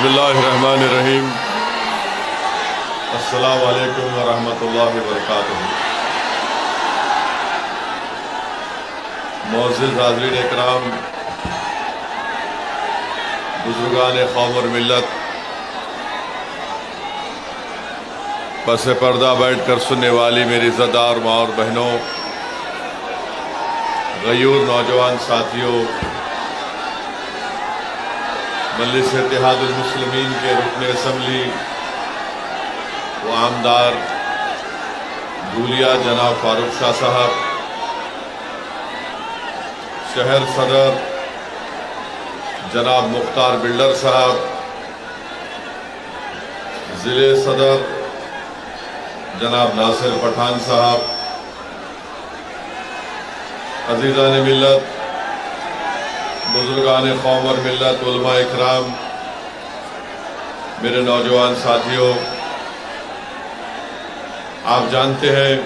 बिस्मिल्लाहिर्रहमानिर्रहीम। अस्सलामु अलैकुम वरहमतुल्लाहि वबरकातुहू। मोअज़्ज़िज़ हाज़रीन इकराम, बुज़ुर्गान कौम और मिल्लत, पस पर्दा बैठ कर सुनने वाली मेरी इज़्ज़तदार माँ और बहनों, गयूर नौजवान साथियों, मजलिस इत्तेहादुल मुस्लिमीन के रुकन असम्बली व आमदार धूलिया जनाब फारूक शाह साहब, शहर सदर जनाब मुख्तार बिल्डर साहब, ज़िले सदर जनाब नासिर पठान साहब, अज़ीज़ान मिल्लत, बुज़ुर्गान कौम और मिल्लत, उलमा इकराम, मेरे नौजवान साथियों, आप जानते हैं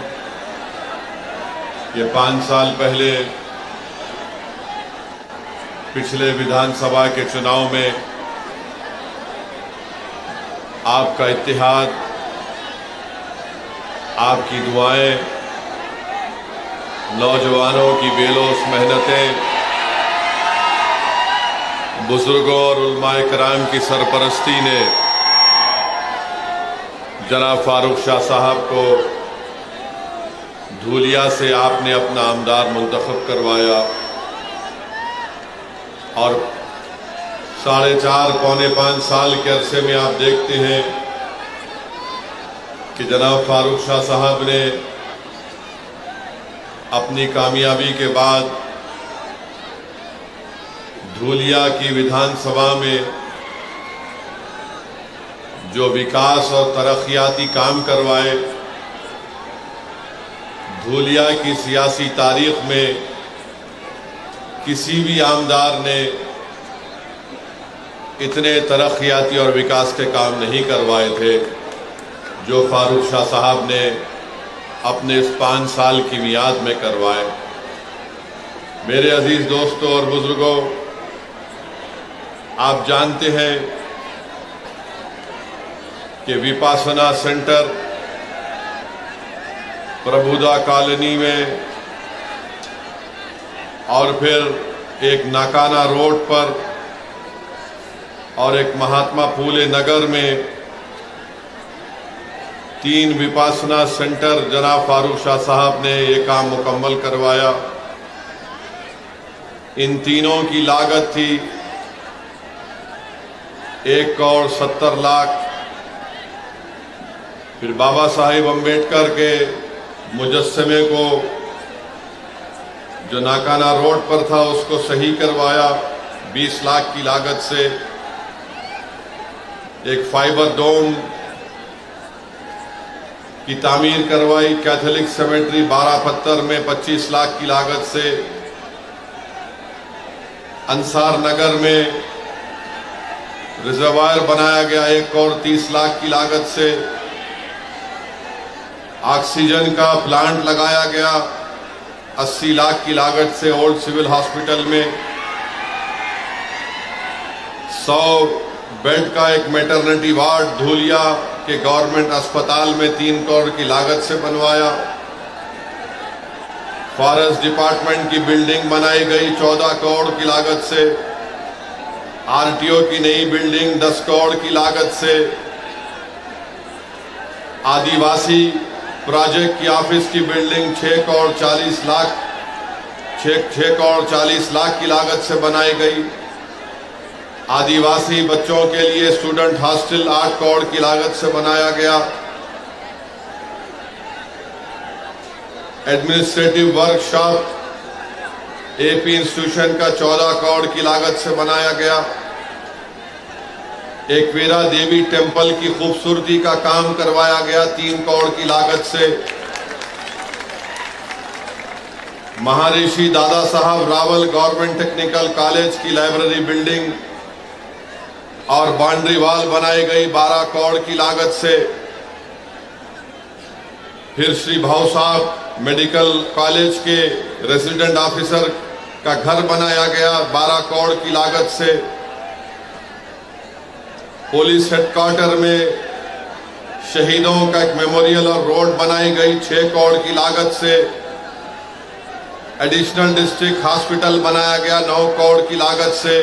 कि 5 साल पहले पिछले विधानसभा के चुनाव में आपका इत्तेहाद, आपकी दुआएं, नौजवानों की बेलोस मेहनतें, बुजुर्गों और उलमाए कराम की सरपरस्ती ने जनाब फारूक शाह साहब को धूलिया से आपने अपना आमदार मुंतखब करवाया और 4.5 पौने 5 साल के अरसे में आप देखते हैं कि जनाब फारूक शाह साहब ने अपनी कामयाबी के बाद धूलिया की विधानसभा में जो विकास और तरक्याती काम करवाए, धूलिया की सियासी तारीख में किसी भी आमदार ने इतने तरक्याती और विकास के काम नहीं करवाए थे जो फारूक शाह साहब ने अपने इस 5 साल की मियाद में करवाए। मेरे अजीज दोस्तों और बुजुर्गों, आप जानते हैं कि विपासना सेंटर प्रभुदा कॉलोनी में और फिर एक नाकाना रोड पर और एक महात्मा फूले नगर में 3 विपासना सेंटर जनाब फारूक शाह साहब ने ये काम मुकम्मल करवाया। इन तीनों की लागत थी 1 करोड़ 70 लाख। फिर बाबा साहेब अम्बेडकर के मुजस्समे को जो नाकाना रोड पर था उसको सही करवाया 20 लाख की लागत से। एक फाइबर डोम की तामीर करवाई कैथोलिक सेमेट्री 12 पत्थर में 25 लाख की लागत से। अंसार नगर में रिजर्वायर बनाया गया 1 करोड़ 30 लाख की लागत से। ऑक्सीजन का प्लांट लगाया गया 80 लाख की लागत से ओल्ड सिविल हॉस्पिटल में। 100 बेड का एक मैटरनिटी वार्ड धूलिया के गवर्नमेंट अस्पताल में 3 करोड़ की लागत से बनवाया। फॉरेस्ट डिपार्टमेंट की बिल्डिंग बनाई गई 14 करोड़ की लागत से। आरटीओ की नई बिल्डिंग 10 करोड़ की लागत से। आदिवासी प्रोजेक्ट की ऑफिस की बिल्डिंग 6 करोड़ 40 लाख की लागत से बनाई गई। आदिवासी बच्चों के लिए स्टूडेंट हॉस्टल 8 करोड़ की लागत से बनाया गया। एडमिनिस्ट्रेटिव वर्कशॉप एपी इंस्टीट्यूशन का 14 करोड़ की लागत से बनाया गया। एकवीरा देवी टेम्पल की खूबसूरती का काम करवाया गया 3 करोड़ की लागत से। महर्षि Dada Saheb Rawal government technical college की लाइब्रेरी बिल्डिंग और बाउंड्री वॉल बनाई गई 12 करोड़ की लागत से। फिर श्री भाऊ साहब मेडिकल कॉलेज के रेजिडेंट ऑफिसर का घर बनाया गया 12 करोड़ की लागत से। पुलिस हेडक्वार्टर में शहीदों का एक मेमोरियल और रोड बनाई गई 6 करोड़ की लागत से। एडिशनल डिस्ट्रिक्ट हॉस्पिटल बनाया गया 9 करोड़ की लागत से।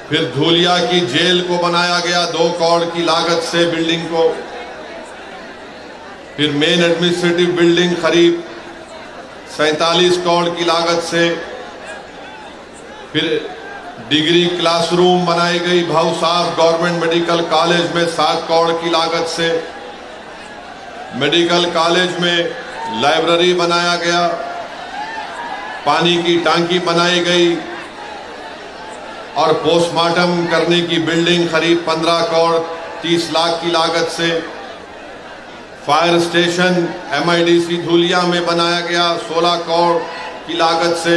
फिर धूलिया की जेल को बनाया गया 2 करोड़ की लागत से बिल्डिंग को। फिर मेन एडमिनिस्ट्रेटिव बिल्डिंग करीब 47 करोड़ की लागत से। फिर डिग्री क्लासरूम बनाई गई भाऊ साहब गवर्नमेंट मेडिकल कॉलेज में 7 करोड़ की लागत से। मेडिकल कॉलेज में लाइब्रेरी बनाया गया, पानी की टांकी बनाई गई और पोस्टमार्टम करने की बिल्डिंग करीब 15 करोड़ 30 लाख की लागत से। फायर स्टेशन MIDC धूलिया में बनाया गया 16 करोड़ की लागत से।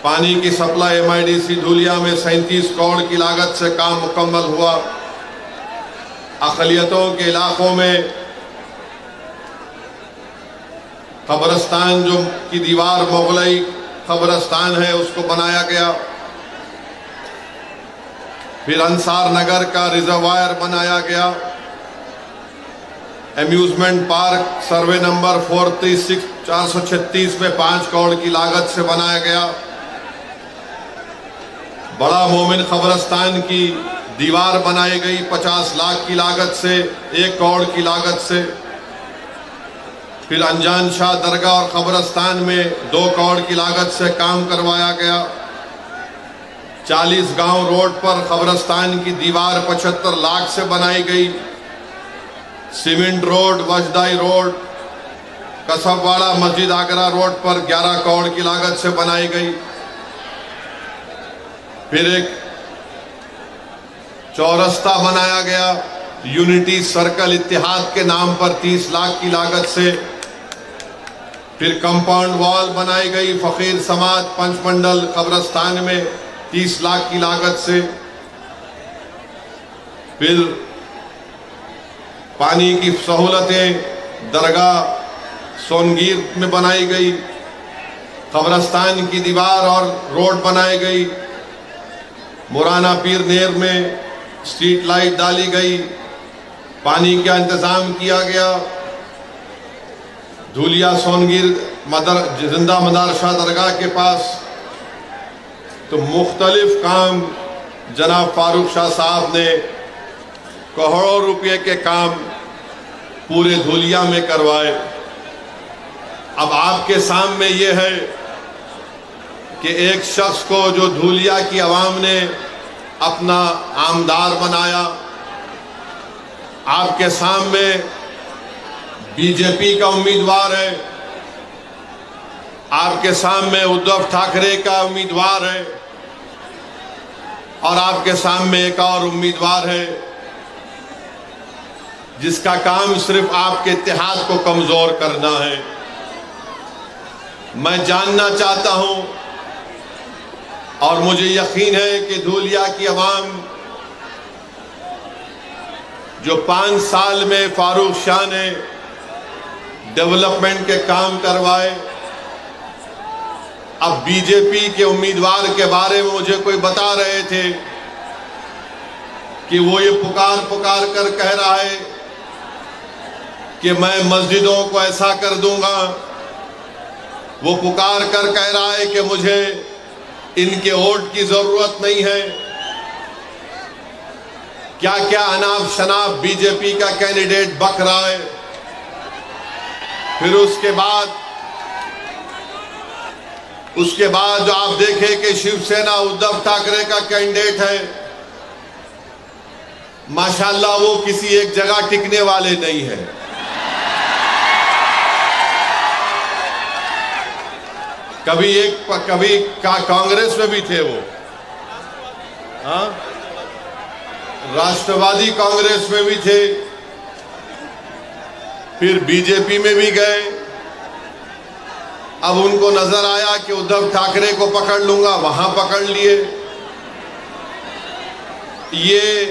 पानी की सप्लाई MIDC धूलिया में 37 करोड़ की लागत से काम मुकम्मल हुआ। अक़लियतों के इलाकों में कब्रिस्तान जो की दीवार मुगलई कब्रिस्तान है उसको बनाया गया। फिर अंसार नगर का रिजर्वायर बनाया गया। एम्यूजमेंट पार्क सर्वे नंबर 436 में 5 करोड़ की लागत से बनाया गया। बड़ा मोमिन कब्रिस्तान की दीवार बनाई गई 50 लाख की लागत से 1 करोड़ की लागत से। फिर अनजान शाह दरगाह और कब्रिस्तान में 2 करोड़ की लागत से काम करवाया गया। 40 गांव रोड पर कब्रिस्तान की दीवार 75 लाख से बनाई गई। सीमेंट रोड, वजदाई रोड, कसबवाड़ा मस्जिद आगरा रोड पर 11 करोड़ की लागत से बनाई गई। फिर एक चौरस्ता बनाया गया यूनिटी सर्कल इत्तेहाद के नाम पर 30 लाख की लागत से। फिर कंपाउंड वॉल बनाई गई फकीर समाज पंचमंडल कब्रिस्तान में 30 लाख की लागत से। फिर पानी की सहूलतें दरगाह सोनगीर में बनाई गई। कब्रिस्तान की दीवार और रोड बनाई गई। मुराना पीर नेर में स्ट्रीट लाइट डाली गई। पानी का इंतजाम किया गया। धूलिया सोनगीर जिंदा मदरसा दरगाह के पास तो मुख्तलिफ काम जनाब फारूक शाह साहब ने करोड़ों रुपए के काम पूरे धूलिया में करवाए। अब आपके सामने ये है कि एक शख्स को जो धूलिया की आवाम ने अपना आमदार बनाया, आपके सामने बीजेपी का उम्मीदवार है, आपके सामने उद्धव ठाकरे का उम्मीदवार है और आपके सामने एक और उम्मीदवार है जिसका काम सिर्फ आपके इत्तेहाद को कमजोर करना है। मैं जानना चाहता हूं और मुझे यकीन है कि धूलिया की आवाम जो 5 साल में फारूक शाह ने डेवलपमेंट के काम करवाए, अब बीजेपी के उम्मीदवार के बारे में मुझे कोई बता रहे थे कि वो ये पुकार पुकार कर कह रहा है कि मैं मस्जिदों को ऐसा कर दूंगा। वो पुकार कर कह रहा है कि मुझे इनके वोट की जरूरत नहीं है। क्या क्या अनाप शनाप बीजेपी का कैंडिडेट बक रहा है। फिर उसके बाद जो आप देखें कि शिवसेना उद्धव ठाकरे का कैंडिडेट है, माशाल्लाह वो किसी एक जगह टिकने वाले नहीं है। कभी कांग्रेस में भी थे वो, हाँ, राष्ट्रवादी कांग्रेस में भी थे, फिर बीजेपी में भी गए। अब उनको नजर आया कि उद्धव ठाकरे को पकड़ लूंगा, वहां पकड़ लिए। ये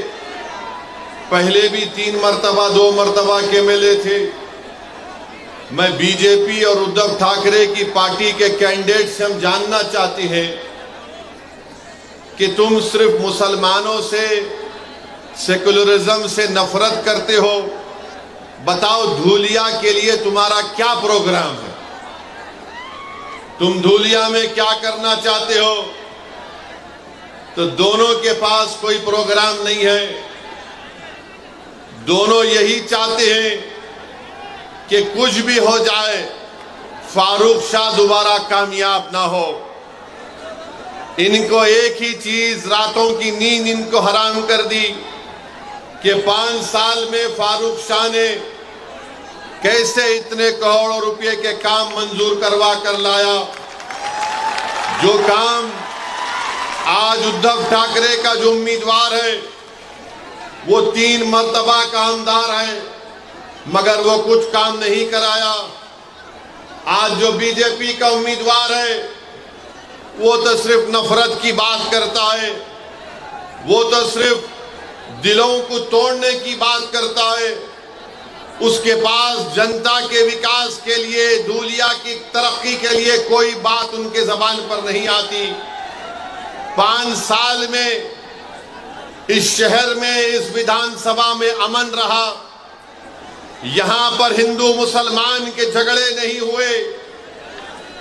पहले भी 3 मरतबा 2 मरतबा के एमएलए थे। मैं बीजेपी और उद्धव ठाकरे की पार्टी के कैंडिडेट से हम जानना चाहते हैं कि तुम सिर्फ मुसलमानों से, सेकुलरिज्म से नफरत करते हो। बताओ धूलिया के लिए तुम्हारा क्या प्रोग्राम है? तुम धूलिया में क्या करना चाहते हो? तो दोनों के पास कोई प्रोग्राम नहीं है। दोनों यही चाहते हैं कि कुछ भी हो जाए, फारूक शाह दोबारा कामयाब ना हो। इनको एक ही चीज, रातों की नींद इनको हराम कर दी कि 5 साल में फारूक शाह ने कैसे इतने करोड़ों रुपए के काम मंजूर करवा कर लाया। जो काम आज उद्धव ठाकरे का जो उम्मीदवार है वो 3 मर्तबा कामदार है, मगर वो कुछ काम नहीं कराया। आज जो बीजेपी का उम्मीदवार है वो तो सिर्फ नफरत की बात करता है, वो तो सिर्फ दिलों को तोड़ने की बात करता है। उसके पास जनता के विकास के लिए, धूलिया की तरक्की के लिए कोई बात उनके जबान पर नहीं आती। 5 साल में इस शहर में, इस विधानसभा में अमन रहा। यहां पर हिंदू मुसलमान के झगड़े नहीं हुए।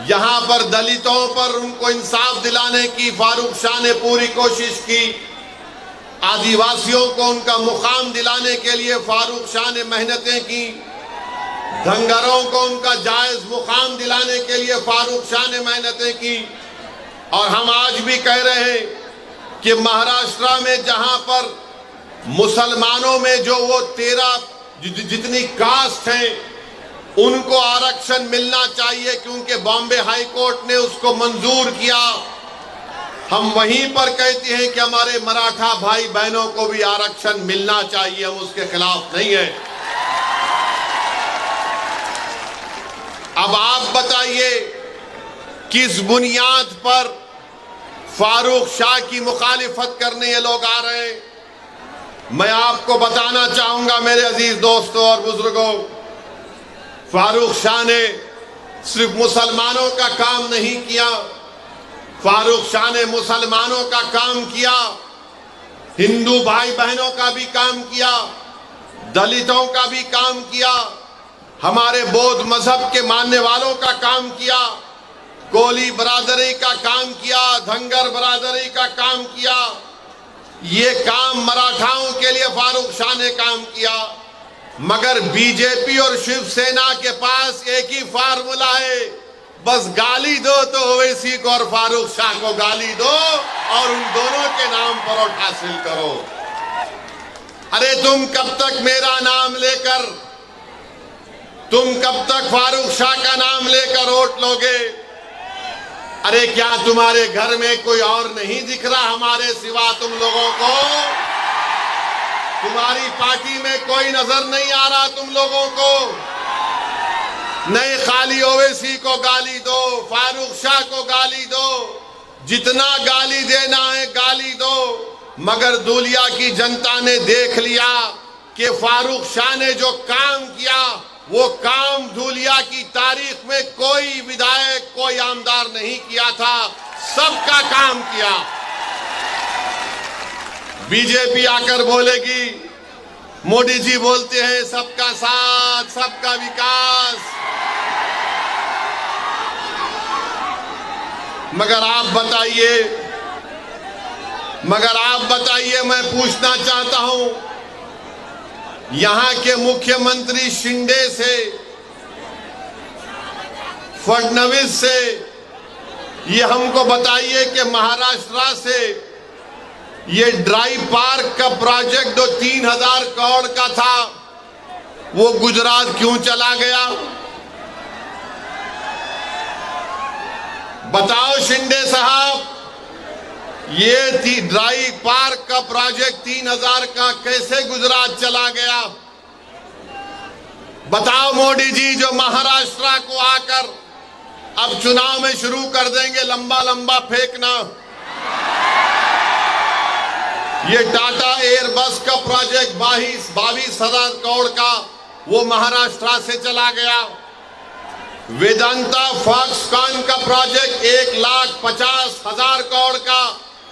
यहां पर दलितों पर उनको इंसाफ दिलाने की फारूक शाह ने पूरी कोशिश की। आदिवासियों को उनका मुकाम दिलाने के लिए फारूक शाह ने मेहनतें की। धंगरों को उनका जायज मुकाम दिलाने के लिए फारूक शाह ने मेहनतें की। और हम आज भी कह रहे हैं कि महाराष्ट्र में जहां पर मुसलमानों में जो वो 13 जितनी कास्ट हैं उनको आरक्षण मिलना चाहिए, क्योंकि बॉम्बे हाई कोर्ट ने उसको मंजूर किया। हम वहीं पर कहते हैं कि हमारे मराठा भाई बहनों को भी आरक्षण मिलना चाहिए, हम उसके खिलाफ नहीं है। अब आप बताइए किस बुनियाद पर फारूक शाह की मुखालिफत करने ये लोग आ रहे हैं? मैं आपको बताना चाहूंगा मेरे अजीज दोस्तों और बुजुर्गों, फारूक शाह ने सिर्फ मुसलमानों का काम नहीं किया, फारूक शाह ने मुसलमानों का काम किया, हिंदू भाई बहनों का भी काम किया, दलितों का भी काम किया, हमारे बौद्ध मजहब के मानने वालों का काम किया, कोली बरादरी का काम किया, धंगर बरादरी का काम किया। ये काम मराठाओं के लिए फारूक शाह ने काम किया। मगर बीजेपी और शिवसेना के पास एक ही फार्मूला है, बस गाली दो तो ओवैसी को और फारूक शाह को गाली दो और उन दोनों के नाम पर वोट हासिल करो। अरे तुम कब तक मेरा नाम लेकर, तुम कब तक फारूक शाह का नाम लेकर वोट लोगे? अरे क्या तुम्हारे घर में कोई और नहीं दिख रहा हमारे सिवा तुम लोगों को? तुम्हारी पार्टी में कोई नजर नहीं आ रहा तुम लोगों को? नहीं, खाली ओवैसी को गाली दो, फारूक शाह को गाली दो, जितना गाली देना है गाली दो। मगर धूलिया की जनता ने देख लिया कि फारूक शाह ने जो काम किया वो काम धूलिया की तारीख में कोई विधायक, कोई आमदार नहीं किया था, सबका काम किया। बीजेपी आकर बोलेगी, मोदी जी बोलते हैं सबका साथ, सबका विकास, मगर आप बताइए, मैं पूछना चाहता हूं यहां के मुख्यमंत्री शिंदे से, फडणवीस से, ये हमको बताइए कि महाराष्ट्र से ये ड्राई पार्क का प्रोजेक्ट जो 3000 करोड़ का था वो गुजरात क्यों चला गया? बताओ शिंदे साहब, ये ड्राई पार्क का प्रोजेक्ट 3000 का कैसे गुजरात चला गया? बताओ मोदी जी, जो महाराष्ट्र को आकर अब चुनाव में शुरू कर देंगे लंबा लंबा फेंकना। ये टाटा एयरबस का प्रोजेक्ट 22,000 करोड़ का वो महाराष्ट्र से चला गया। वेदांता फॉक्सकॉन का प्रोजेक्ट 1,50,000 करोड़ का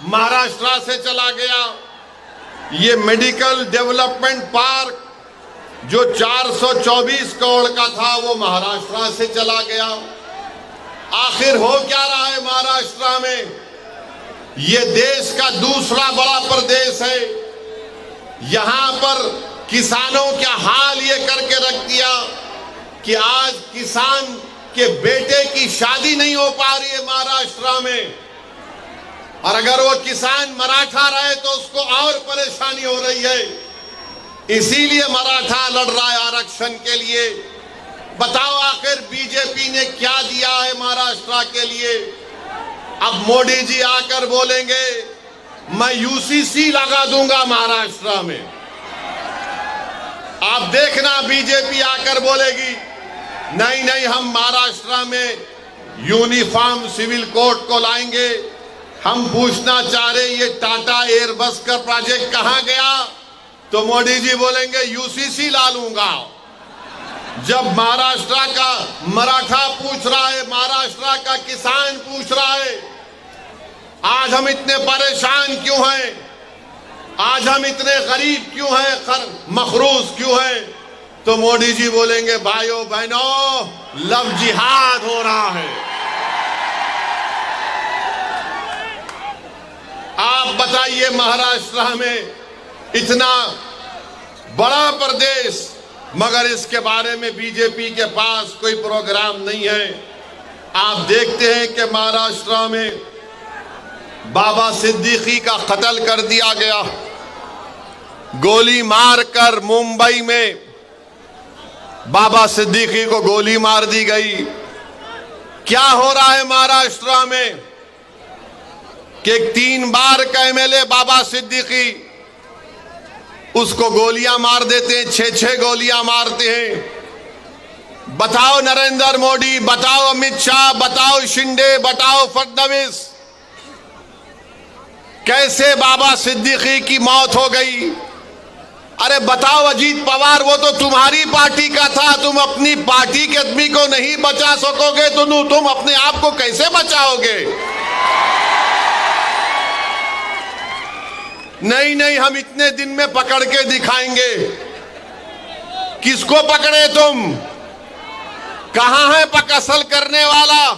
महाराष्ट्र से चला गया। ये मेडिकल डेवलपमेंट पार्क जो 424 करोड़ का था वो महाराष्ट्र से चला गया। आखिर हो क्या रहा है महाराष्ट्र में? ये देश का दूसरा बड़ा प्रदेश है। यहां पर किसानों का हाल ये करके रख दिया कि आज किसान के बेटे की शादी नहीं हो पा रही है महाराष्ट्र में, और अगर वो किसान मराठा रहे तो उसको और परेशानी हो रही है। इसीलिए मराठा लड़ रहा है आरक्षण के लिए। बताओ आखिर बीजेपी ने क्या दिया है महाराष्ट्र के लिए? अब मोदी जी आकर बोलेंगे मैं यूसीसी लगा दूंगा महाराष्ट्र में। आप देखना बीजेपी आकर बोलेगी नहीं नहीं, हम महाराष्ट्र में यूनिफॉर्म सिविल कोड को लाएंगे। हम पूछना चाह रहे ये टाटा एयरबस का प्रोजेक्ट कहां गया? तो मोदी जी बोलेंगे यूसीसी ला लूंगा। जब महाराष्ट्र का मराठा पूछ रहा है, महाराष्ट्र का किसान पूछ रहा है आज हम इतने परेशान क्यों हैं, आज हम इतने गरीब क्यों हैं, मखरूज क्यों हैं, तो मोदी जी बोलेंगे भाइयों बहनों लव जिहाद हो रहा है। आप बताइए महाराष्ट्र में इतना बड़ा प्रदेश, मगर इसके बारे में बीजेपी के पास कोई प्रोग्राम नहीं है। आप देखते हैं कि महाराष्ट्र में बाबा सिद्दीकी का कत्ल कर दिया गया, गोली मारकर मुंबई में बाबा सिद्दीकी को गोली मार दी गई। क्या हो रहा है महाराष्ट्र में कि 3 बार का एमएलए बाबा सिद्दीकी उसको गोलियां मार देते हैं, 6-6 गोलियां मारते हैं। बताओ नरेंद्र मोदी, बताओ अमित शाह, बताओ शिंदे, बताओ फडणवीस, कैसे बाबा सिद्दीकी की मौत हो गई? अरे बताओ अजीत पवार, वो तो तुम्हारी पार्टी का था, तुम अपनी पार्टी के आदमी को नहीं बचा सकोगे तो तुम अपने आप को कैसे बचाओगे? नहीं नहीं, हम इतने दिन में पकड़ के दिखाएंगे। किसको पकड़े तुम? कहां है पकसल करने वाला?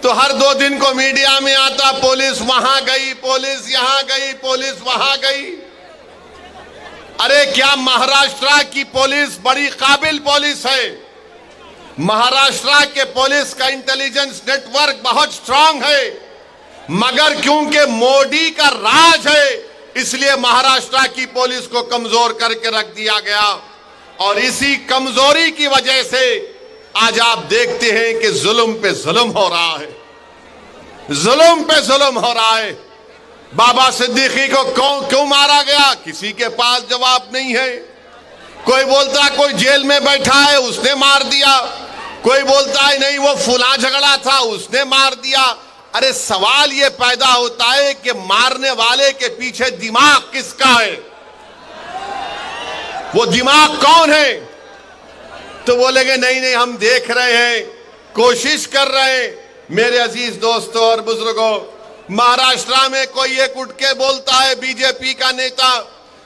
तो हर 2 दिन को मीडिया में आता पुलिस वहां गई, पुलिस यहां गई, पुलिस वहां गई। अरे क्या महाराष्ट्र की पुलिस बड़ी काबिल पुलिस है? महाराष्ट्र के पुलिस का इंटेलिजेंस नेटवर्क बहुत स्ट्रांग है, मगर क्योंकि मोदी का राज है इसलिए महाराष्ट्र की पुलिस को कमजोर करके रख दिया गया। और इसी कमजोरी की वजह से आज आप देखते हैं कि जुल्म पे जुल्म हो रहा है, जुल्म पे जुल्म हो रहा है। बाबा सिद्दीकी को क्यों मारा गया? किसी के पास जवाब नहीं है। कोई बोलता है कोई जेल में बैठा है उसने मार दिया, कोई बोलता है नहीं वो फुला झगड़ा था उसने मार दिया। अरे सवाल ये पैदा होता है कि मारने वाले के पीछे दिमाग किसका है? वो दिमाग कौन है? तो बोलेंगे नहीं नहीं हम देख रहे हैं, कोशिश कर रहे हैं। मेरे अजीज दोस्तों और बुजुर्गों, महाराष्ट्र में कोई एक उठ के बोलता है बीजेपी का नेता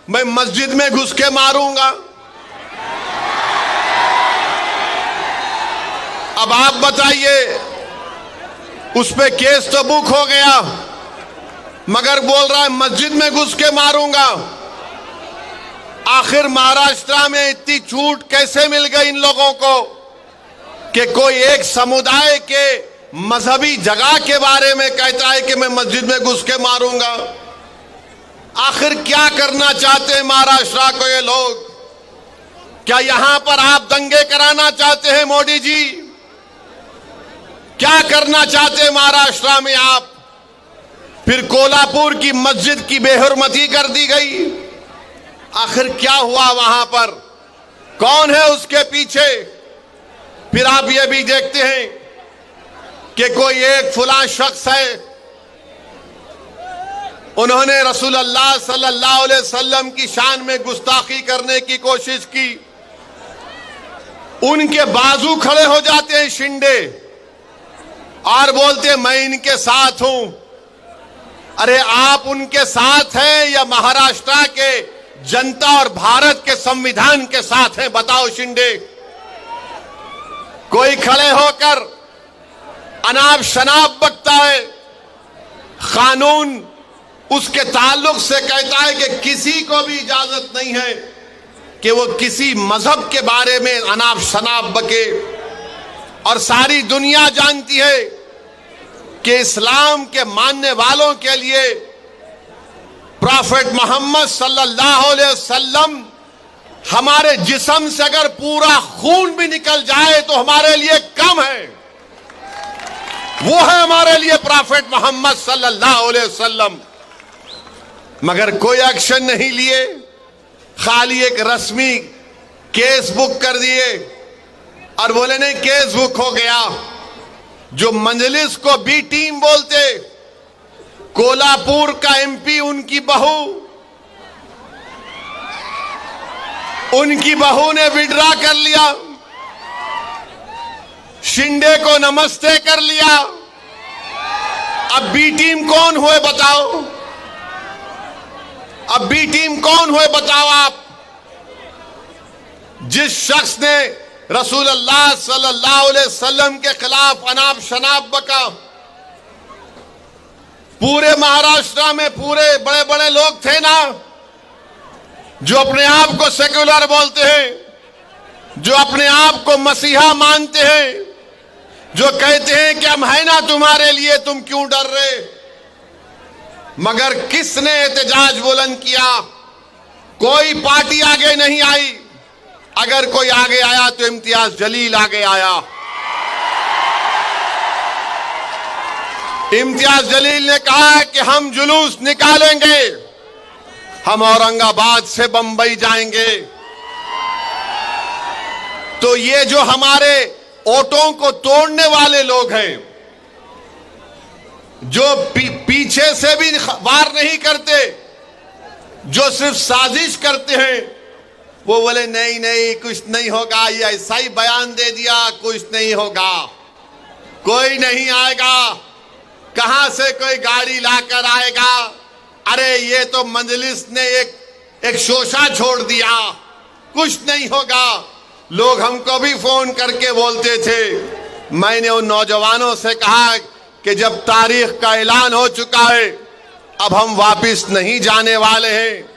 मैं मस्जिद में घुस के मारूंगा। अब आप बताइए, उस पे केस तो बुक हो गया, मगर बोल रहा है मस्जिद में घुस के मारूंगा। आखिर महाराष्ट्र में इतनी छूट कैसे मिल गई इन लोगों को कि कोई एक समुदाय के मजहबी जगह के बारे में कहता है कि मैं मस्जिद में घुस के मारूंगा? आखिर क्या करना चाहते हैं महाराष्ट्र को ये लोग? क्या यहां पर आप दंगे कराना चाहते हैं मोदी जी? क्या करना चाहते हैं महाराष्ट्र में आप? फिर कोल्हापुर की मस्जिद की बेहुरमती कर दी गई। आखिर क्या हुआ वहां पर? कौन है उसके पीछे? फिर आप ये भी देखते हैं कि कोई एक फुला शख्स है, उन्होंने रसूलुल्लाह सल्लल्लाहु अलैहि वसल्लम की शान में गुस्ताखी करने की कोशिश की। उनके बाजू खड़े हो जाते हैं शिंदे और बोलते मैं इनके साथ हूं। अरे आप उनके साथ हैं या महाराष्ट्र के जनता और भारत के संविधान के साथ हैं? बताओ शिंदे। कोई खड़े होकर अनाप शनाप बकता है, कानून उसके ताल्लुक से कहता है कि किसी को भी इजाजत नहीं है कि वो किसी मजहब के बारे में अनाप शनाप बके। और सारी दुनिया जानती है कि इस्लाम के मानने वालों के लिए प्रॉफेट मोहम्मद सल्लल्लाहु अलैहि वसल्लम हमारे जिस्म से अगर पूरा खून भी निकल जाए तो हमारे लिए कम है। वो है हमारे लिए प्रॉफेट मोहम्मद सल्लल्लाहु अलैहि वसल्लम। मगर कोई एक्शन नहीं लिए, खाली एक रस्मी केस बुक कर दिए और बोले नहीं केस बुक हो गया। जो मजलिस को बी टीम बोलते, कोल्हापुर का एमपी उनकी बहू ने विड्रा कर लिया, शिंदे को नमस्ते कर लिया। अब बी टीम कौन हुए बताओ? अब बी टीम कौन हुए बताओ आप? जिस शख्स ने रसूलुल्लाह सल्लल्लाहु अलैहि वसल्लम के खिलाफ अनाप शनाप बका, पूरे महाराष्ट्र में पूरे बड़े बड़े लोग थे ना जो अपने आप को सेक्युलर बोलते हैं, जो अपने आप को मसीहा मानते हैं, जो कहते हैं कि हम है ना तुम्हारे लिए, तुम क्यों डर रहे? मगर किसने एहतजाज बुलंद किया? कोई पार्टी आगे नहीं आई। अगर कोई आगे आया तो इम्तियाज जलील आगे आया। इम्तियाज जलील ने कहा कि हम जुलूस निकालेंगे, हम औरंगाबाद से बंबई जाएंगे। तो ये जो हमारे ओटों को तोड़ने वाले लोग हैं, जो पीछे से भी वार नहीं करते, जो सिर्फ साजिश करते हैं, वो बोले नहीं नहीं कुछ नहीं होगा, ये ऐसा ही बयान दे दिया, कुछ नहीं होगा, कोई नहीं आएगा, कहां से कोई गाड़ी लाकर आएगा, अरे ये तो मजलिस ने एक शोशा छोड़ दिया, कुछ नहीं होगा। लोग हमको भी फोन करके बोलते थे। मैंने उन नौजवानों से कहा कि जब तारीख का ऐलान हो चुका है, अब हम वापस नहीं जाने वाले हैं।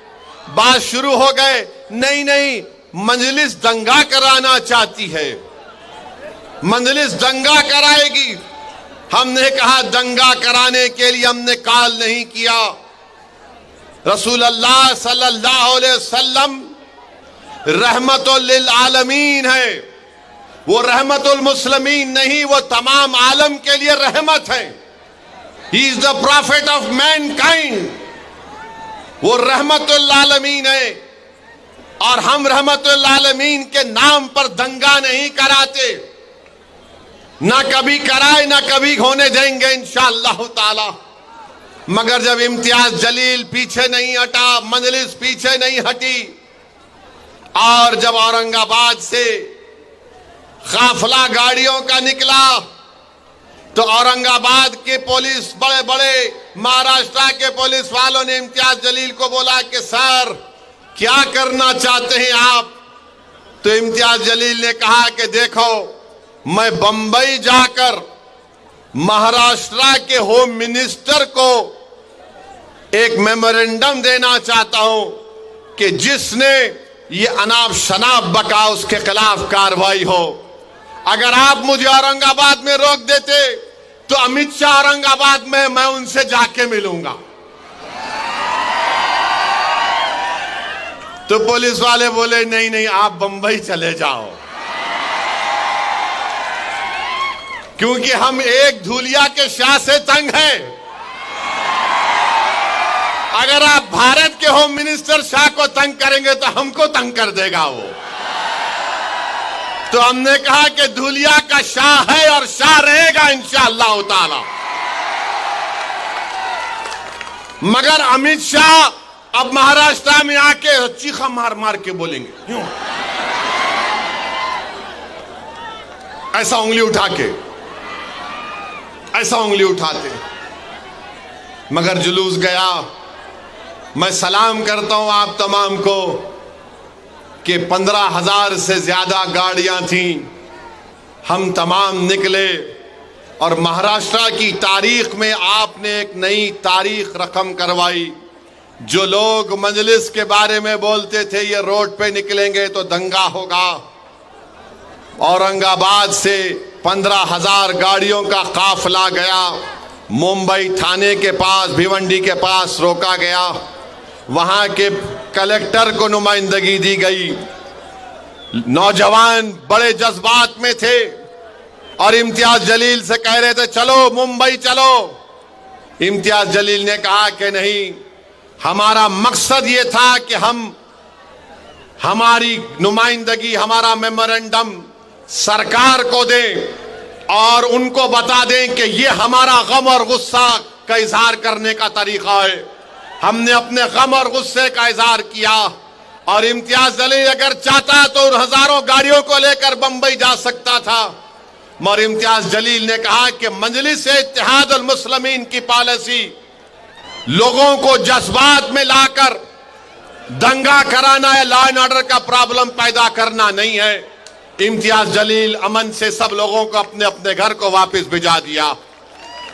बात शुरू हो गए, नहीं नहीं मजलिस दंगा कराना चाहती है, मजलिस दंगा कराएगी। हमने कहा दंगा कराने के लिए हमने कॉल नहीं किया। रसूलुल्लाह सल्लल्लाहु अलैहि वसल्लम रहमतुल लिल आलमीन है, वो रहमतुल मुस्लिमीन नहीं, वो तमाम आलम के लिए रहमत है। He is the profit of Mankind, वो रहमतुल आलमीन है। और हम रहमतुल आलमीन के नाम पर दंगा नहीं कराते, ना कभी कराए ना कभी होने देंगे इंशाअल्लाह ताला। मगर जब इम्तियाज जलील पीछे नहीं हटा, मजलिस पीछे नहीं हटी, और जब औरंगाबाद से काफिला गाड़ियों का निकला तो औरंगाबाद के पुलिस, बड़े बड़े महाराष्ट्र के पुलिस वालों ने इम्तियाज जलील को बोला कि सर क्या करना चाहते हैं आप? तो इम्तियाज जलील ने कहा कि देखो, मैं बंबई जाकर महाराष्ट्र के होम मिनिस्टर को एक मेमोरेंडम देना चाहता हूं कि जिसने ये अनाप शनाप बका उसके खिलाफ कार्रवाई हो। अगर आप मुझे औरंगाबाद में रोक देते तो अमित शाह औरंगाबाद में, मैं उनसे जाके मिलूंगा। तो पुलिस वाले बोले नहीं नहीं आप बंबई चले जाओ, क्योंकि हम एक धूलिया के शाह से तंग हैं। अगर आप भारत के होम मिनिस्टर शाह को तंग करेंगे तो हमको तंग कर देगा वो। तो हमने कहा कि धूलिया का शाह है और शाह रहेगा इंशाअल्लाह ताला। मगर अमित शाह अब महाराष्ट्र में आके चीखा मार मार के बोलेंगे, क्यों ऐसा उंगली उठा के, ऐसा उंगली उठाते। मगर जुलूस गया। मैं सलाम करता हूं आप तमाम को कि 15,000 से ज्यादा गाड़ियां थीं, हम तमाम निकले और महाराष्ट्र की तारीख में आपने एक नई तारीख रकम करवाई। जो लोग मजलिस के बारे में बोलते थे ये रोड पे निकलेंगे तो दंगा होगा, औरंगाबाद से 15,000 गाड़ियों का काफिला गया, मुंबई थाने के पास भिवंडी के पास रोका गया, वहां के कलेक्टर को नुमाइंदगी दी गई। नौजवान बड़े जज्बात में थे और इम्तियाज जलील से कह रहे थे चलो मुंबई चलो। इम्तियाज जलील ने कहा कि नहीं, हमारा मकसद ये था कि हम हमारी नुमाइंदगी, हमारा मेमोरेंडम सरकार को दें और उनको बता दें कि ये हमारा गम और गुस्सा का इजहार करने का तरीका है। हमने अपने गम और गुस्से का इजहार किया और इम्तियाज जलील अगर चाहता तो उन हजारों गाड़ियों को लेकर बंबई जा सकता था, मगर इम्तियाज जलील ने कहा कि मजलिस इत्तेहाद अल मुस्लिमीन की पॉलिसी लोगों को जज्बात में लाकर दंगा कराना है, लॉ एंड ऑर्डर का प्रॉब्लम पैदा करना नहीं है। इम्तियाज जलील अमन से सब लोगों को अपने अपने घर को वापस भिजा दिया।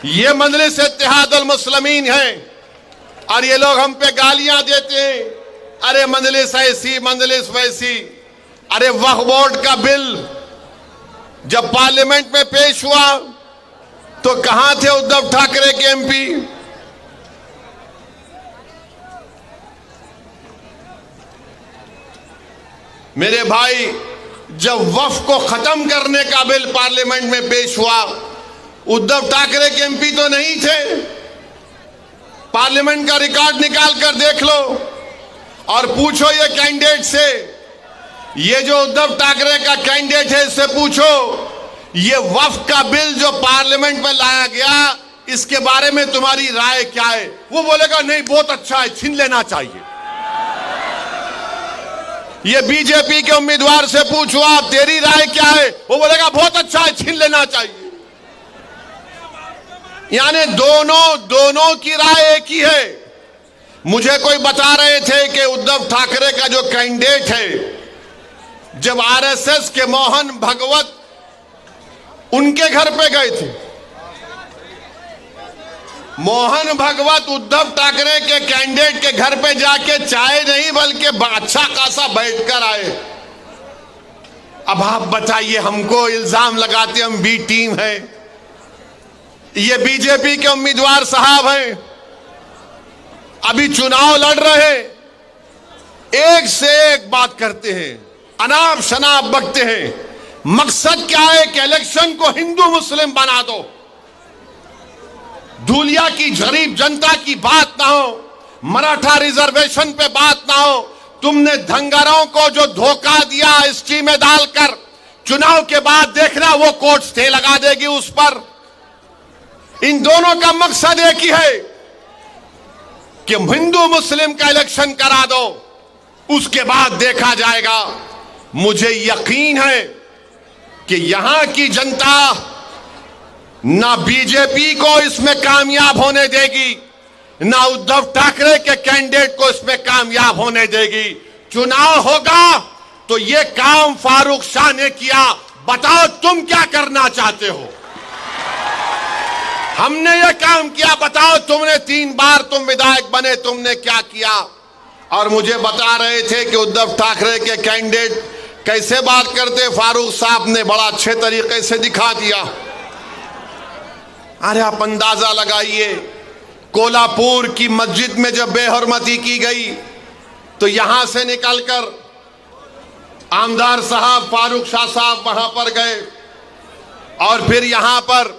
ये मजलिस इत्तेहाद अल मुस्लिमीन है और ये लोग हम पे गालियां देते हैं, अरे मजलिस ऐसी मजलिस वैसी। अरे वक्फ बोर्ड का बिल जब पार्लियामेंट में पेश हुआ तो कहां थे उद्धव ठाकरे के एमपी? मेरे भाई, जब वक्फ को खत्म करने का बिल पार्लियामेंट में पेश हुआ, उद्धव ठाकरे के एमपी तो नहीं थे। पार्लियामेंट का रिकॉर्ड निकाल कर देख लो और पूछो ये कैंडिडेट से, ये जो उद्धव ठाकरे का कैंडिडेट है इससे पूछो ये वक्फ का बिल जो पार्लियामेंट में लाया गया इसके बारे में तुम्हारी राय क्या है? वो बोलेगा नहीं बहुत अच्छा है, छीन लेना चाहिए। ये बीजेपी के उम्मीदवार से पूछो आप तेरी राय क्या है, वो बोलेगा बहुत अच्छा है, छीन लेना चाहिए। यानी दोनों की राय एक ही है। मुझे कोई बता रहे थे कि उद्धव ठाकरे का जो कैंडिडेट है, जब आरएसएस के मोहन भागवत उनके घर पे गए थे, मोहन भागवत उद्धव ठाकरे के कैंडिडेट के घर पे जाके चाय नहीं बल्कि अच्छा खासा बैठकर आए। अब आप बताइए, हमको इल्जाम लगाते हम बी टीम है। ये बीजेपी के उम्मीदवार साहब हैं, अभी चुनाव लड़ रहे, एक से एक बात करते हैं, अनाप शनाप बकते हैं। मकसद क्या है कि इलेक्शन को हिंदू मुस्लिम बना दो, धूलिया की गरीब जनता की बात ना हो, मराठा रिजर्वेशन पे बात ना हो। तुमने धंगरों को जो धोखा दिया हिस्ट्री में डालकर, चुनाव के बाद देखना वो कोर्ट स्टे लगा देगी उस पर। इन दोनों का मकसद एक ही है कि हिंदू मुस्लिम का इलेक्शन करा दो, उसके बाद देखा जाएगा। मुझे यकीन है कि यहां की जनता ना बीजेपी को इसमें कामयाब होने देगी, ना उद्धव ठाकरे के कैंडिडेट को इसमें कामयाब होने देगी। चुनाव होगा तो ये काम फारूक शाह ने किया, बताओ तुम क्या करना चाहते हो? हमने ये काम किया, बताओ तुमने 3 बार तुम विधायक बने, तुमने क्या किया? और मुझे बता रहे थे कि उद्धव ठाकरे के कैंडिडेट कैसे बात करते, फारूक साहब ने बड़ा अच्छे तरीके से दिखा दिया। अरे आप अंदाजा लगाइए, कोल्हापुर की मस्जिद में जब बेहरमती की गई तो यहां से निकलकर आमदार साहब फारूक शाह साहब वहां पर गए और फिर यहां पर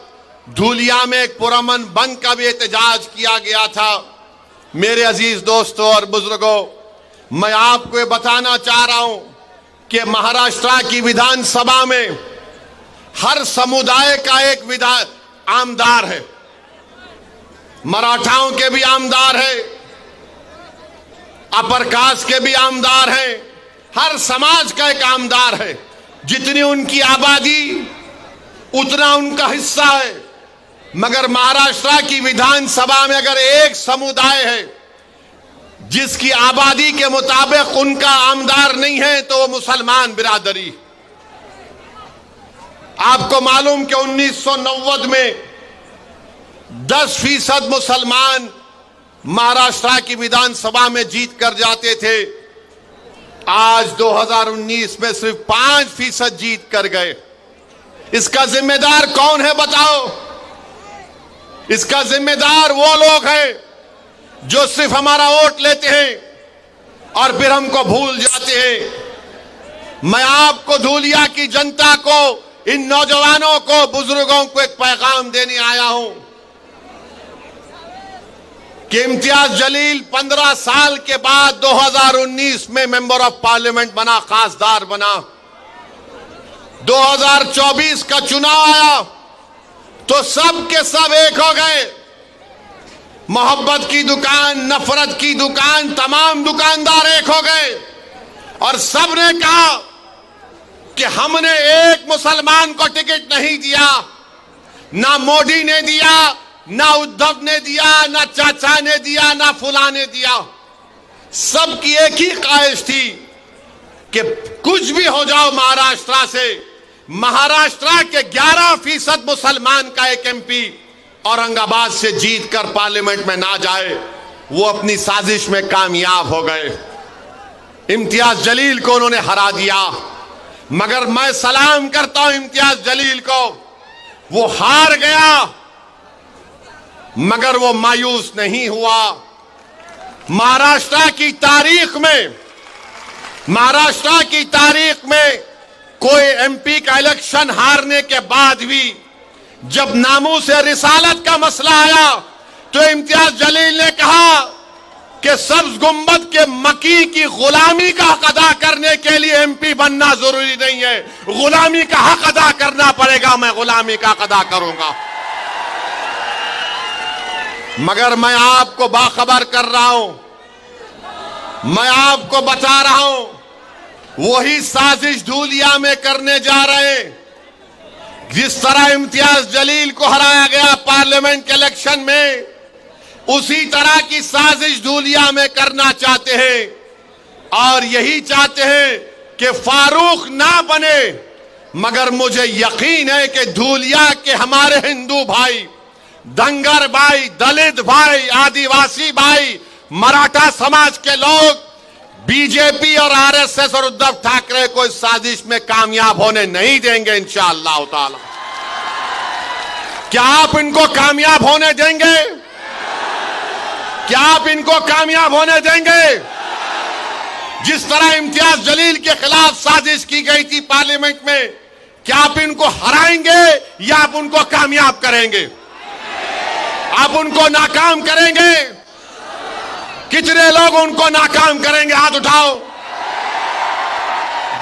धूलिया में एक पुरअमन बंद का भी एहतजाज किया गया था। मेरे अजीज दोस्तों और बुजुर्गों, मैं आपको ये बताना चाह रहा हूं कि महाराष्ट्र की विधानसभा में हर समुदाय का एक आमदार है। मराठाओं के भी आमदार है, अपर कास्ट के भी आमदार हैं, हर समाज का एक आमदार है। जितनी उनकी आबादी उतना उनका हिस्सा है। मगर महाराष्ट्र की विधानसभा में अगर एक समुदाय है जिसकी आबादी के मुताबिक उनका आमदार नहीं है तो वो मुसलमान बिरादरी। आपको मालूम कि 1990 में 10% मुसलमान महाराष्ट्र की विधानसभा में जीत कर जाते थे। आज 2019 में सिर्फ 5% जीत कर गए। इसका जिम्मेदार कौन है बताओ? इसका जिम्मेदार वो लोग हैं जो सिर्फ हमारा वोट लेते हैं और फिर हमको भूल जाते हैं। मैं आपको धूलिया की जनता को, इन नौजवानों को, बुजुर्गों को एक पैगाम देने आया हूं कि इम्तियाज जलील 15 साल के बाद 2019 में मेंबर ऑफ पार्लियामेंट बना, खासदार बना। 2024 का चुनाव आया तो सब के सब एक हो गए। मोहब्बत की दुकान, नफरत की दुकान, तमाम दुकानदार एक हो गए और सब ने कहा कि हमने एक मुसलमान को टिकट नहीं दिया। ना मोदी ने दिया, ना उद्धव ने दिया, ना चाचा ने दिया, ना फुला ने दिया। सबकी एक ही ख्वाहिश थी कि कुछ भी हो जाओ महाराष्ट्र से, महाराष्ट्र के 11% मुसलमान का एक एमपी औरंगाबाद से जीतकर पार्लियामेंट में ना जाए। वो अपनी साजिश में कामयाब हो गए। इम्तियाज जलील को उन्होंने हरा दिया। मगर मैं सलाम करता हूं इम्तियाज जलील को। वो हार गया मगर वो मायूस नहीं हुआ। महाराष्ट्र की तारीख में कोई एमपी का इलेक्शन हारने के बाद भी जब नामूस रिसालत का मसला आया तो इम्तियाज जलील ने कहा कि सब्ज गुंबद के मकी की गुलामी का हक अदा करने के लिए एमपी बनना जरूरी नहीं है, गुलामी का हक अदा करना पड़ेगा। मैं गुलामी का हक अदा करूंगा। मगर मैं आपको बाखबर कर रहा हूं, मैं आपको बता रहा हूं, वही साजिश धूलिया में करने जा रहे हैं। जिस तरह इम्तियाज जलील को हराया गया पार्लियामेंट के इलेक्शन में, उसी तरह की साजिश धूलिया में करना चाहते हैं और यही चाहते हैं कि फारूक ना बने। मगर मुझे यकीन है कि धूलिया के हमारे हिंदू भाई, दंगर भाई, दलित भाई, आदिवासी भाई, मराठा समाज के लोग बीजेपी और आरएसएस और उद्धव ठाकरे को इस साजिश में कामयाब होने नहीं देंगे इंशाअल्लाह ताला। क्या आप इनको कामयाब होने देंगे? क्या आप इनको कामयाब होने देंगे? जिस तरह इम्तियाज जलील के खिलाफ साजिश की गई थी पार्लियामेंट में, क्या आप इनको हराएंगे या आप उनको कामयाब करेंगे? आप उनको नाकाम करेंगे? कितने लोग उनको नाकाम करेंगे? हाथ उठाओ।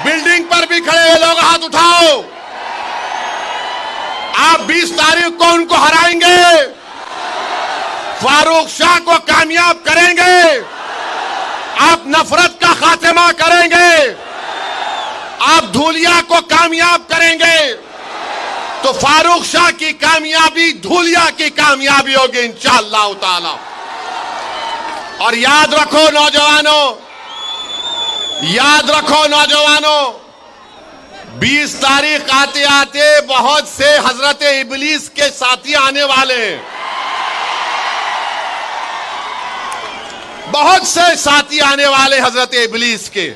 बिल्डिंग पर भी खड़े हुए लोग हाथ उठाओ। आप 20 तारीख को उनको हराएंगे, फारूक शाह को कामयाब करेंगे, आप नफरत का खात्मा करेंगे, आप धूलिया को कामयाब करेंगे, तो फारूक शाह की कामयाबी धूलिया की कामयाबी होगी इंशाअल्लाह ताला। और याद रखो नौजवानों, 20 तारीख आते आते बहुत से हजरत इबलीस के साथी आने वाले हैं। बहुत से साथी आने वाले हजरत इबलीस के,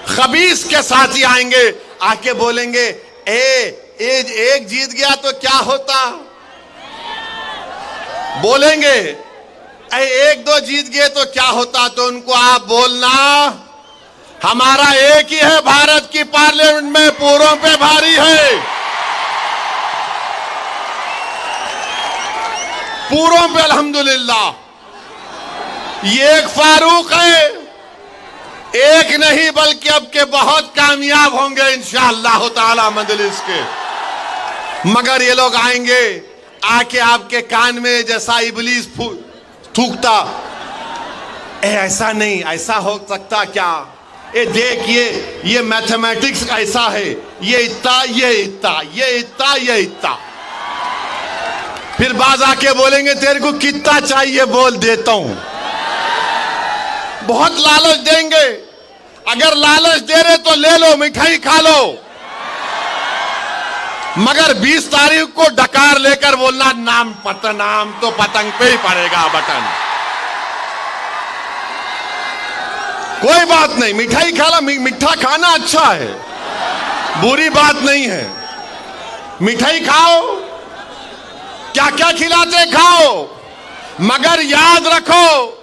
खबीस के साथी आएंगे, आके बोलेंगे एक जीत गया तो क्या होता। बोलेंगे एक दो जीत गए तो क्या होता। तो उनको आप बोलना, हमारा एक ही है भारत की पार्लियामेंट में, पूरों पे भारी है, पूरों पे अल्हम्दुलिल्लाह। ये एक फारूक है, एक नहीं बल्कि अब के बहुत कामयाब होंगे इंशाअल्लाह ताला मजलिस के। मगर ये लोग आएंगे, आके आपके कान में जैसा इबलीस थूकता, ऐसा नहीं, ऐसा हो सकता क्या, देखिए ये मैथमेटिक्स ऐसा है, ये इतना, ये इतना, ये इतना, ये इतना। फिर बाज आके बोलेंगे तेरे को कितना चाहिए बोल देता हूं। बहुत लालच देंगे। अगर लालच दे रहे तो ले लो, मिठाई खा लो, मगर 20 तारीख को डकार लेकर बोलना नाम तो पतंग पे ही पड़ेगा बटन। कोई बात नहीं, मिठाई खा लो, मीठा खाना अच्छा है, बुरी बात नहीं है। मिठाई खाओ, क्या क्या खिलाते खाओ, मगर याद रखो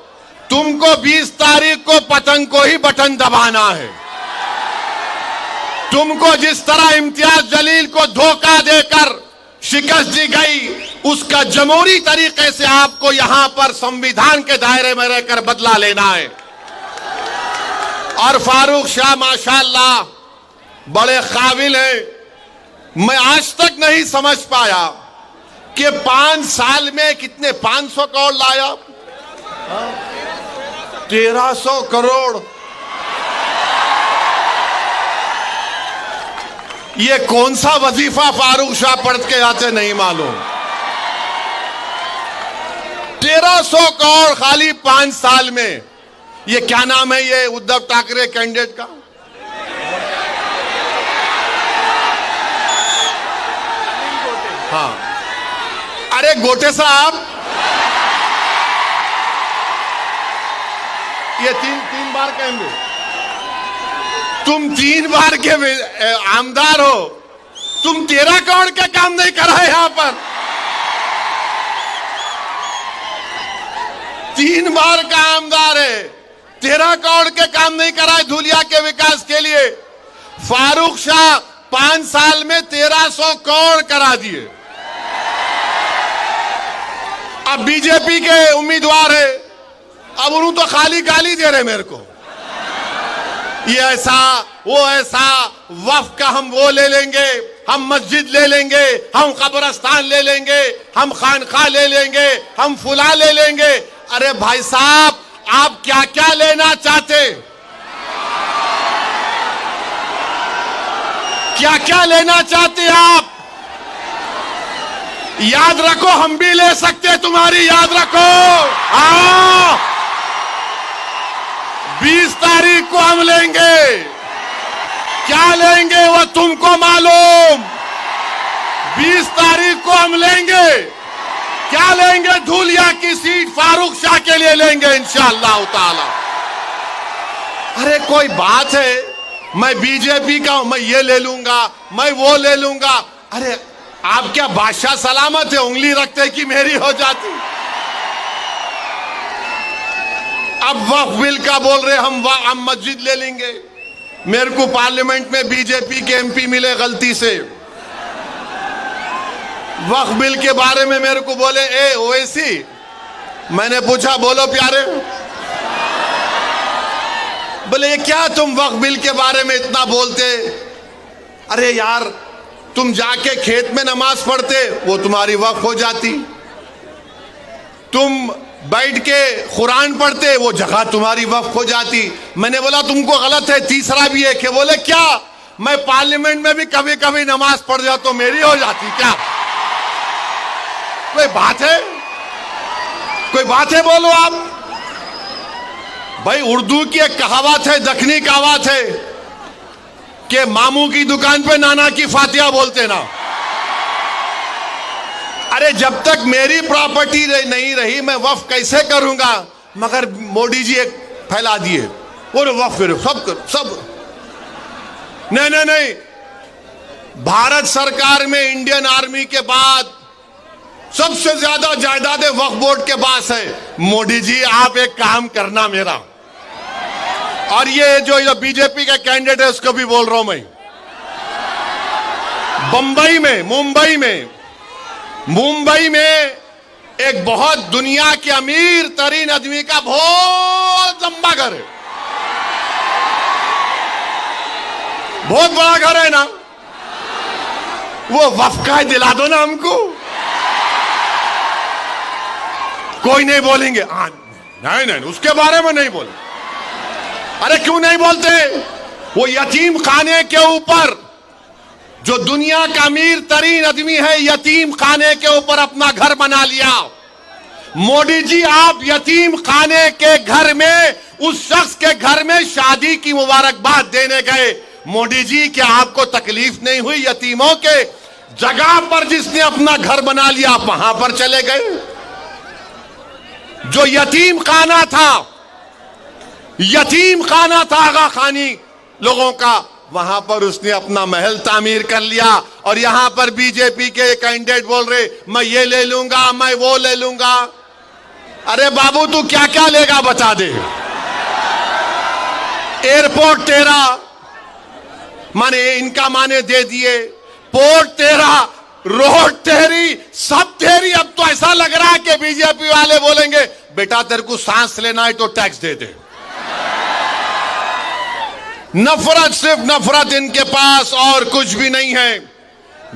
तुमको 20 तारीख को पतंग को ही बटन दबाना है। तुमको जिस तरह इम्तियाज जलील को धोखा देकर शिकस्त दी गई, उसका जमहूरी तरीके से आपको यहां पर संविधान के दायरे में रहकर बदला लेना है। और फारूक शाह माशाअल्लाह बड़े काबिल हैं। मैं आज तक नहीं समझ पाया कि 5 साल में कितने 500 करोड़ लाया, 1300 करोड़। ये कौन सा वजीफा फारूक शाह पढ़ के आते नहीं मालूम। 1300 करोड़ खाली 5 साल में। ये क्या नाम है ये उद्धव ठाकरे कैंडिडेट का? हाँ, अरे गोटे साहब, ये तीन बार कहेंगे, तुम 3 बार के आमदार हो, तुम 13 करोड़ का काम नहीं करा है यहां पर। 3 बार का आमदार है, 13 करोड़ के काम नहीं करा है धुलिया के विकास के लिए। फारूक शाह 5 साल में 1300 करोड़ करा दिए। अब बीजेपी के उम्मीदवार है, अब उन्होंने तो खाली गाली दे रहे मेरे को, ये ऐसा वो ऐसा, वक्फ का हम वो ले लेंगे, हम मस्जिद ले लेंगे, हम कब्रिस्तान ले लेंगे, हम खानखा ले लेंगे, हम फुला ले लेंगे। अरे भाई साहब, आप क्या क्या लेना चाहते, क्या क्या लेना चाहते आप? याद रखो हम भी ले सकते, तुम्हारी याद रखो। हाँ, 20 तारीख को हम लेंगे। क्या लेंगे वो तुमको मालूम। 20 तारीख को हम लेंगे। क्या लेंगे? धुलिया की सीट फारूक शाह के लिए लेंगे इंशाअल्लाह ताला। अरे कोई बात है, मैं बीजेपी का हूं, मैं ये ले लूंगा, मैं वो ले लूंगा। अरे आप क्या बादशाह सलामत है, उंगली रखते कि मेरी हो जाती। अब वक्फ बिल का बोल रहे हम मस्जिद ले लेंगे। मेरे को पार्लियामेंट में बीजेपी के एमपी मिले गलती से, वक्फ बिल के बारे में मेरे को बोले ए ओवैसी। मैंने पूछा बोलो प्यारे, बोले ये क्या तुम वक्फ बिल के बारे में इतना बोलते। अरे यार, तुम जाके खेत में नमाज पढ़ते, वो तुम्हारी वक्फ हो जाती। तुम बैठ के कुरान पढ़ते, वो जगह तुम्हारी वक्फ हो जाती। मैंने बोला तुमको गलत है। तीसरा भी एक है। बोले क्या? मैं पार्लियामेंट में भी कभी कभी नमाज पढ़ जाता तो मेरी हो जाती क्या? कोई बात है? कोई बात है? बोलो आप। भाई उर्दू की एक कहावत है, दखनी कहावत है कि मामू की दुकान पे नाना की फातिहा बोलते ना। अरे जब तक मेरी प्रॉपर्टी नहीं रही मैं वक्फ कैसे करूंगा? मगर मोदी जी एक फैला दिए, बोले वक्फ करो, सब करो, सब। नहीं, भारत सरकार में इंडियन आर्मी के बाद सबसे ज्यादा जायदादें वक्फ बोर्ड के पास है। मोदी जी आप एक काम करना मेरा, और ये जो बीजेपी का कैंडिडेट है उसको भी बोल रहा हूं मैं, मुंबई में एक बहुत दुनिया के अमीर तरीन आदमी का बहुत लंबा घर है, बहुत बड़ा घर है ना। वो वक्फ का दिला दो ना हमको। कोई नहीं बोलेंगे, नहीं उसके बारे में नहीं बोले। अरे क्यों नहीं बोलते? वो यतीम खाने के ऊपर जो दुनिया का अमीर तरीन आदमी है, यतीम खाने के ऊपर अपना घर बना लिया। मोदी जी, आप यतीम खाने के घर में उस शख्स के घर में शादी की मुबारकबाद देने गए। मोदी जी, क्या आपको तकलीफ नहीं हुई? यतीमों के जगह पर जिसने अपना घर बना लिया, आप वहां पर चले गए। जो यतीम खाना था आगा खानी लोगों का, वहां पर उसने अपना महल तामीर कर लिया। और यहां पर बीजेपी के कैंडिडेट बोल रहे, मैं ये ले लूंगा, मैं वो ले लूंगा। अरे बाबू, तू क्या क्या लेगा बता दे। एयरपोर्ट तेरा, माने इनका माने दे दिए, पोर्ट तेरा, रोड तेरी, सब तेरी। अब तो ऐसा लग रहा है कि बीजेपी वाले बोलेंगे, बेटा तेरे को सांस लेना है तो टैक्स दे दे। नफरत, सिर्फ नफरत इनके पास, और कुछ भी नहीं है।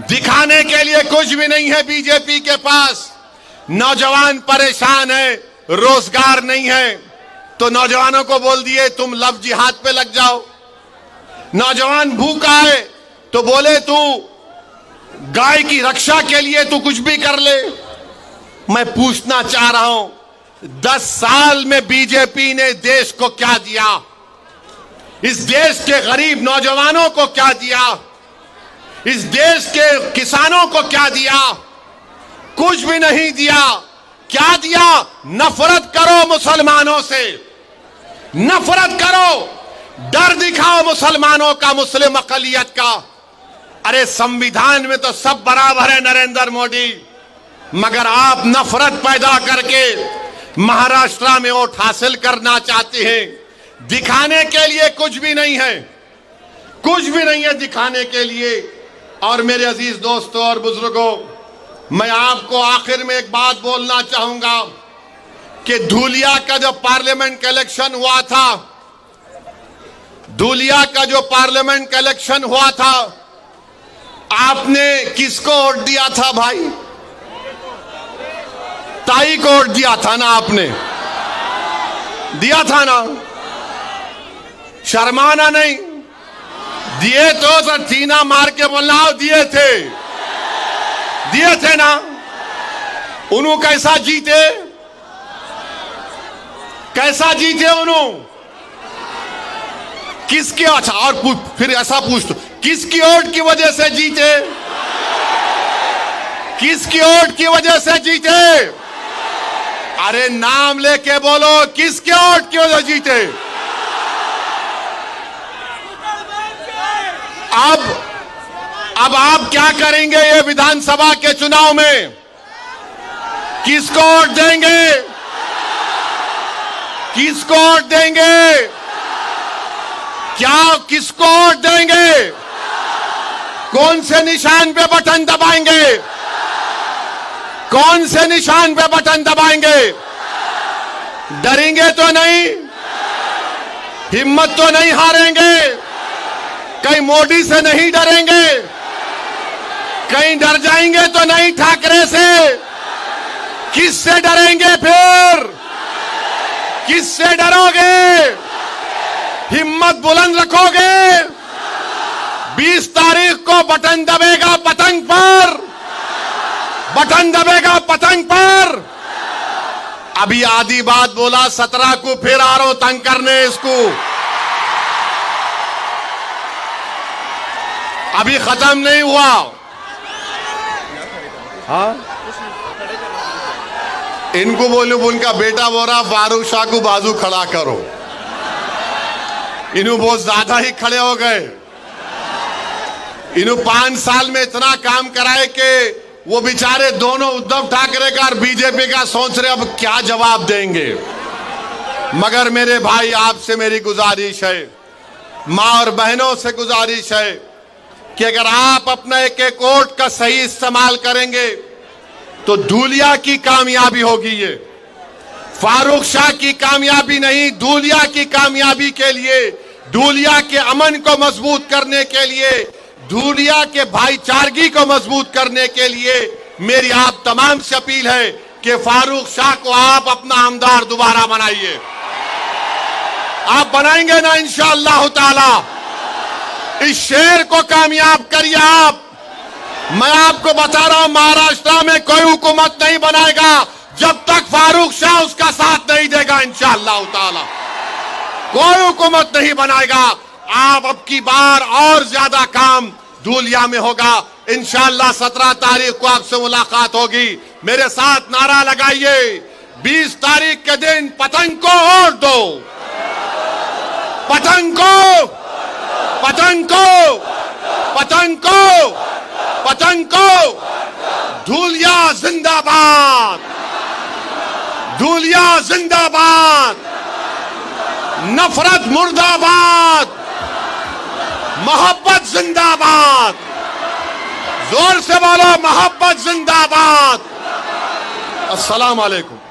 दिखाने के लिए कुछ भी नहीं है बीजेपी के पास। नौजवान परेशान है, रोजगार नहीं है, तो नौजवानों को बोल दिए तुम लव जिहाद पे लग जाओ। नौजवान भूखा है तो बोले तू गाय की रक्षा के लिए तू कुछ भी कर ले। मैं पूछना चाह रहा हूं, 10 साल में बीजेपी ने देश को क्या दिया? इस देश के गरीब नौजवानों को क्या दिया? इस देश के किसानों को क्या दिया? कुछ भी नहीं दिया। क्या दिया? नफरत करो मुसलमानों से, नफरत करो, डर दिखाओ मुसलमानों का, मुस्लिम अकलियत का। अरे संविधान में तो सब बराबर है नरेंद्र मोदी, मगर आप नफरत पैदा करके महाराष्ट्र में वोट हासिल करना चाहते हैं। दिखाने के लिए कुछ भी नहीं है, कुछ भी नहीं है दिखाने के लिए। और मेरे अजीज दोस्तों और बुजुर्गों, मैं आपको आखिर में एक बात बोलना चाहूंगा कि धूलिया का जो पार्लियामेंट का इलेक्शन हुआ था, धूलिया का जो पार्लियामेंट का इलेक्शन हुआ था, आपने किसको वोट दिया था भाई? ताई को वोट दिया था ना, आपने दिया था ना? शर्माना नहीं, दिए तो सर सीना मार के बोलना, दिए थे ना। उन्होंने कैसा जीते, कैसा जीते उन्होंने? किसके, अच्छा और फिर ऐसा पूछ दो, किसकी वोट की वजह से जीते? किसकी वोट की वजह से जीते? अरे नाम लेके बोलो, किसके वोट की वजह जीते? अब आप क्या करेंगे ये विधानसभा के चुनाव में? किसको वोट देंगे? किसको वोट देंगे? क्या किसको वोट देंगे? कौन से निशान पे बटन दबाएंगे? कौन से निशान पे बटन दबाएंगे? डरेंगे तो नहीं, हिम्मत तो नहीं हारेंगे, कहीं मोदी से नहीं डरेंगे, कहीं डर जाएंगे तो नहीं ठाकरे से। किससे डरेंगे फिर? किससे डरोगे? हिम्मत बुलंद रखोगे? 20 तारीख को बटन दबेगा पतंग पर, बटन दबेगा पतंग पर। अभी आधी बात बोला, 17 को फिर आ रहा हूं तंग करने इसको। अभी खत्म नहीं हुआ। हाँ, इनको बोलूं, उनका बेटा बोल रहा फारूक शाह को बाजू खड़ा करो। इन्हों बहुत ज्यादा ही खड़े हो गए। इन्हों 5 साल में इतना काम कराए कि वो बेचारे दोनों उद्धव ठाकरे का और बीजेपी का सोच रहे अब क्या जवाब देंगे। मगर मेरे भाई, आपसे मेरी गुजारिश है, मां और बहनों से गुजारिश है कि अगर आप अपना एक एक वोट का सही इस्तेमाल करेंगे तो धूलिया की कामयाबी होगी। ये फारूक शाह की कामयाबी नहीं, धूलिया की कामयाबी के लिए, धूलिया के अमन को मजबूत करने के लिए, धूलिया के भाईचारगी को मजबूत करने के लिए मेरी आप तमाम से अपील है कि फारूक शाह को आप अपना आमदार दोबारा बनाइए। आप बनाएंगे ना इंशाअल्लाह ताला? इस शेर को कामयाब करिए आप। मैं आपको बता रहा हूं, महाराष्ट्र में कोई हुकूमत नहीं बनाएगा जब तक फारूक शाह उसका साथ नहीं देगा। इंशाअल्लाह ताला कोई हुकूमत नहीं बनाएगा। आप अब की बार और ज्यादा काम धूलिया में होगा। इंशाअल्लाह 17 तारीख को आपसे मुलाकात होगी। मेरे साथ नारा लगाइए, 20 तारीख के दिन पतंग को वोट दो, पतंग को, पतंग को, पतंग को, पतंग को। धूलिया जिंदाबाद, धूलिया जिंदाबाद, नफरत मुर्दाबाद, मोहब्बत जिंदाबाद। जोर से बोलो, मोहब्बत जिंदाबाद। अस्सलाम वालेकुम।